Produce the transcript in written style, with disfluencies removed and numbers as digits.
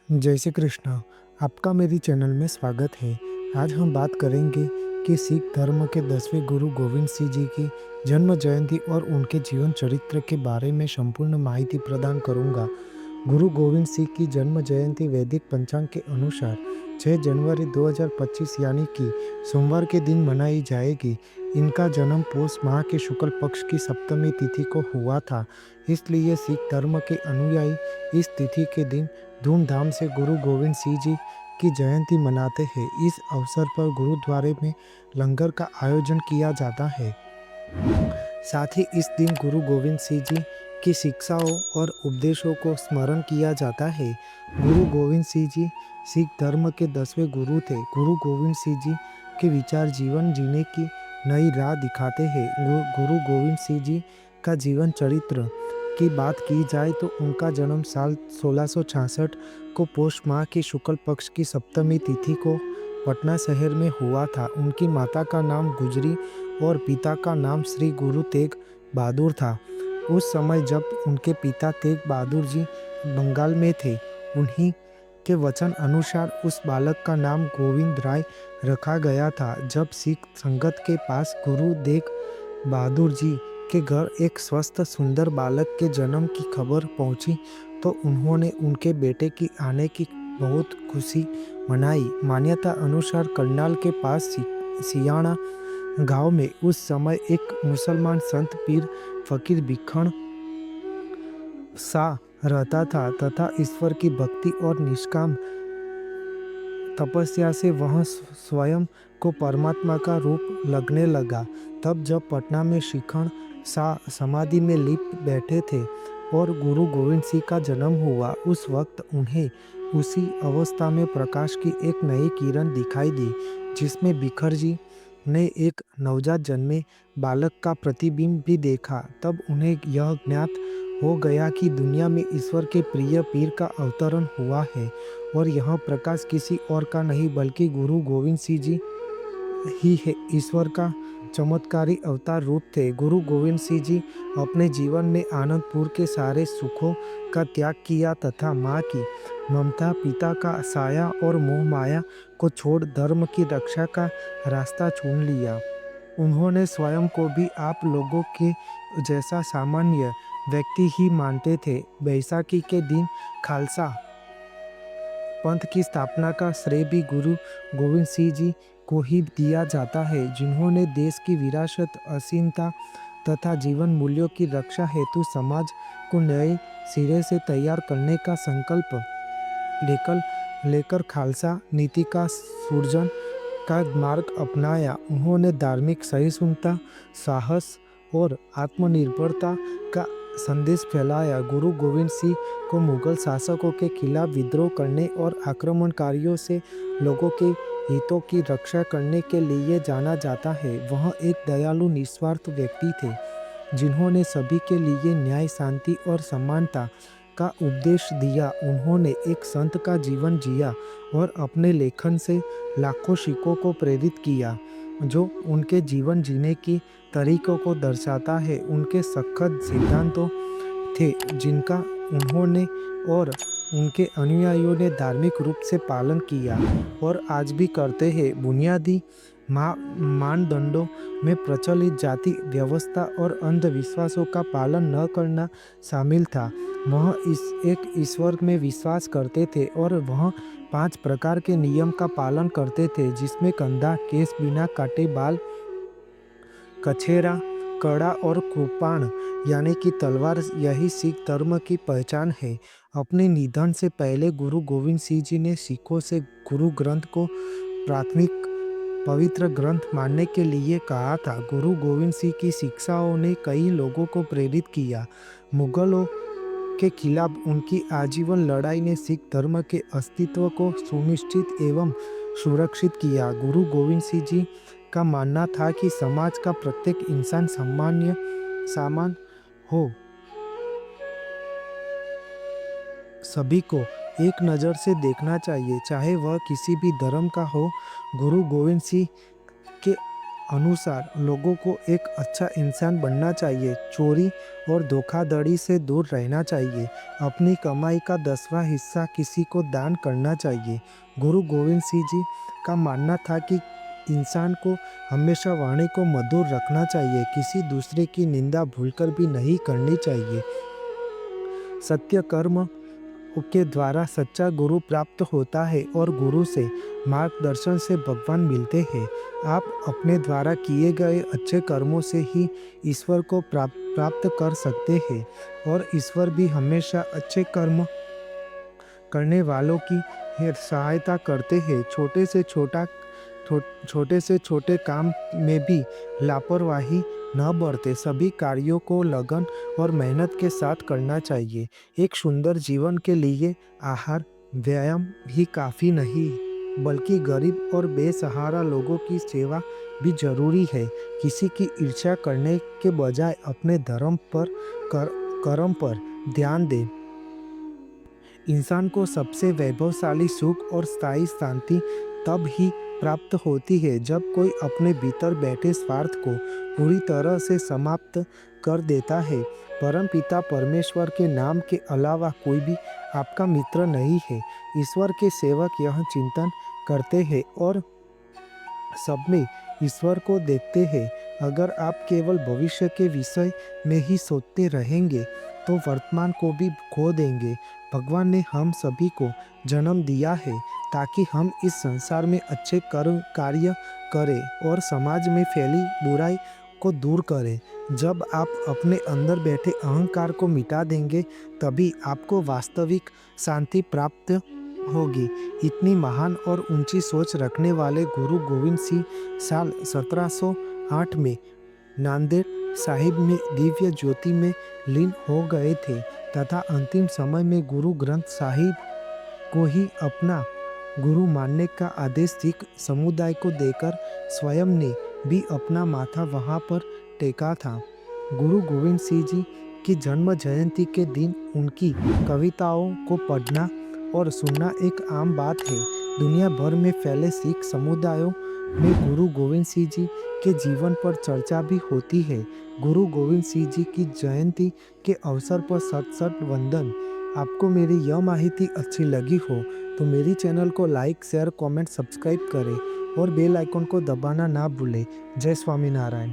जय श्री कृष्ण। आपका मेरी चैनल में स्वागत है। आज हम बात करेंगे कि सिख धर्म के 10वें गुरु गोविंद सिंह जी की जन्म जयंती और उनके जीवन चरित्र के बारे में संपूर्ण माहिती प्रदान करूंगा। गुरु गोविंद सिंह की जन्म जयंती वैदिक पंचांग के अनुसार 6 जनवरी 2025 यानी कि सोमवार के दिन मनाई जाएगी। इनका जन्म पौष माह के शुक्ल पक्ष की सप्तमी तिथि को हुआ था, इसलिए सिख धर्म के अनुयायी इस तिथि के दिन धूमधाम से गुरु गोविंद सिंह जी की जयंती मनाते हैं। इस अवसर पर गुरुद्वारे में लंगर का आयोजन किया जाता है। साथ ही इस दिन गुरु गोविंद सिंह जी की शिक्षाओं और उपदेशों को स्मरण किया जाता है। गुरु गोविंद सिंह जी सिख धर्म के 10वें गुरु थे। गुरु गोविंद सिंह जी के विचार जीवन जीने की नई राह दिखाते हैं। गुरु गोविंद सिंह जी का जीवन चरित्र की बात की जाए तो उनका जन्म साल 1666 को पौष माह की शुक्ल पक्ष की सप्तमी तिथि को पटना शहर में हुआ था। उनकी माता का नाम गुजरी और पिता का नाम श्री गुरु तेग बहादुर था। उस समय जब उनके पिता तेग बहादुर जी बंगाल में थे, उन्हीं के वचन अनुसार उस बालक का नाम गोविंद राय रखा गया था। जब सिख संगत के पास गुरु तेग बहादुर जी के घर एक स्वस्थ सुंदर बालक के जन्म की खबर पहुंची तो उन्होंने उनके बेटे की आने की बहुत खुशी मनाई। मान्यता अनुसार करनाल के पास सियाणा गांव में उस समय एक मुसलमान संत पीर फकीर भिखण सा रहता था तथा ईश्वर की भक्ति और निष्काम तपस्या से वह स्वयं को परमात्मा का रूप लगने लगा। तब जब पटना में शिखण शाह समाधि में लिप बैठे थे और गुरु गोविंद सिंह का जन्म हुआ, उस वक्त उन्हें उसी अवस्था में प्रकाश की एक नई किरण दिखाई दी, जिसमें भिखर जी ने एक नवजात जन्मे बालक का प्रतिबिंब भी देखा। तब उन्हें यह ज्ञात हो गया कि दुनिया में ईश्वर के प्रिय पीर का अवतरण हुआ है और यह प्रकाश किसी और का नहीं बल्कि गुरु गोविंद सिंह जी ही है। ईश्वर का चमत्कारी अवतार रूप थे। गुरु गोविंद सिंह जी अपने जीवन में आनंदपुर के सारे सुखों का त्याग किया तथा माँ की ममता, पिता का साया और मोह माया को छोड़ धर्म की रक्षा का रास्ता चुन लिया। उन्होंने स्वयं को भी आप लोगों के जैसा सामान्य व्यक्ति ही मानते थे। बैसाखी के दिन खालसा पंथ की स्थापना का श्रेय भी गुरु गोविंद सिंह जी को ही दिया जाता है, जिन्होंने देश की विरासत, असीमता तथा जीवन मूल्यों की रक्षा हेतु समाज को नए सिरे से तैयार करने का संकल्प लेकर खालसा नीति का सृजन का मार्ग अपनाया। उन्होंने धार्मिक सहिष्णुता, साहस और आत्मनिर्भरता का संदेश फैलाया। गुरु गोविंद सिंह को मुगल शासकों के खिलाफ विद्रोह करने और आक्रमणकारियों से लोगों के हितों की रक्षा करने के लिए जाना जाता है। वह एक दयालु निस्वार्थ व्यक्ति थे, जिन्होंने सभी के लिए न्याय, शांति और समानता का उपदेश दिया। उन्होंने एक संत का जीवन जिया और अपने लेखन से लाखों सिखों को प्रेरित किया, जो उनके जीवन जीने की तरीकों को दर्शाता है। उनके सख्त सिद्धांतों थे जिनका उन्होंने और उनके अनुयायियों ने धार्मिक रूप से पालन किया और आज भी करते हैं। बुनियादी मानदंडों में प्रचलित जाति व्यवस्था और अंधविश्वासों का पालन न करना शामिल था। वह एक ईश्वर में विश्वास करते थे और वह 5 प्रकार के नियम का पालन करते थे, जिसमें कंधा, केस बिना काटे बाल, कछेरा, कड़ा और कृपाण यानी कि तलवार, यही सिख धर्म की पहचान है। अपने निधन से पहले गुरु गोविंद सिंह जी ने सिखों से गुरु ग्रंथ को प्राथमिक पवित्र ग्रंथ मानने के लिए कहा था। गुरु गोविंद सिंह की शिक्षाओं ने कई लोगों को प्रेरित किया। मुगलों के खिलाफ उनकी आजीवन लड़ाई ने सिख धर्म के अस्तित्व को सुनिश्चित एवं सुरक्षित किया। गुरु गोविंद सिंह जी का मानना था कि समाज का प्रत्येक इंसान समान हो, सभी को एक नज़र से देखना चाहिए, चाहे वह किसी भी धर्म का हो। गुरु गोविंद सिंह के अनुसार लोगों को एक अच्छा इंसान बनना चाहिए, चोरी और धोखाधड़ी से दूर रहना चाहिए, अपनी कमाई का 10वां हिस्सा किसी को दान करना चाहिए। गुरु गोविंद सिंह जी का मानना था कि इंसान को हमेशा वाणी को मधुर रखना चाहिए, किसी दूसरे की निंदा भूलकर भी नहीं करनी चाहिए। सत्य कर्म के द्वारा सच्चा गुरु प्राप्त होता है और गुरु से मार्गदर्शन से भगवान मिलते हैं। आप अपने द्वारा किए गए अच्छे कर्मों से ही ईश्वर को प्राप्त कर सकते हैं और ईश्वर भी हमेशा अच्छे कर्म करने वालों की सहायता करते हैं। छोटे से छोटे काम में भी लापरवाही न बरते, सभी कार्यों को लगन और मेहनत के साथ करना चाहिए। एक सुंदर जीवन के लिए आहार व्यायाम ही काफ़ी नहीं, बल्कि गरीब और बेसहारा लोगों की सेवा भी जरूरी है। किसी की ईर्ष्या करने के बजाय अपने धर्म पर कर्म पर ध्यान दें। इंसान को सबसे वैभवशाली सुख और स्थायी शांति तब ही प्राप्त होती है जब कोई अपने भीतर बैठे स्वार्थ को पूरी तरह से समाप्त कर देता है। परमपिता परमेश्वर के नाम के अलावा कोई भी आपका मित्र नहीं है। ईश्वर के सेवक यह चिंतन करते हैं और सब में ईश्वर को देखते हैं। अगर आप केवल भविष्य के विषय में ही सोचते रहेंगे तो वर्तमान को भी खो देंगे। भगवान ने हम सभी को जन्म दिया है ताकि हम इस संसार में अच्छे कार्य करें और समाज में फैली बुराई को दूर करें। जब आप अपने अंदर बैठे अहंकार को मिटा देंगे तभी आपको वास्तविक शांति प्राप्त होगी। इतनी महान और ऊंची सोच रखने वाले गुरु गोविंद सिंह साल 1708 में नांदेड़ साहिब में दिव्य ज्योति में लीन हो गए थे तथा अंतिम समय में गुरु ग्रंथ साहिब को ही अपना गुरु मानने का आदेश सिख समुदाय को देकर स्वयं ने भी अपना माथा वहां पर टेका था। गुरु गोविंद सिंह जी की जन्म जयंती के दिन उनकी कविताओं को पढ़ना और सुनना एक आम बात है। दुनिया भर में फैले सिख समुदायों में गुरु गोविंद सिंह जी के जीवन पर चर्चा भी होती है। गुरु गोविंद सिंह जी की जयंती के अवसर पर सत वंदन। आपको मेरी यह माहिती अच्छी लगी हो तो मेरी चैनल को लाइक, शेयर, कमेंट, सब्सक्राइब करें और बेल आइकन को दबाना ना भूलें। जय स्वामीनारायण।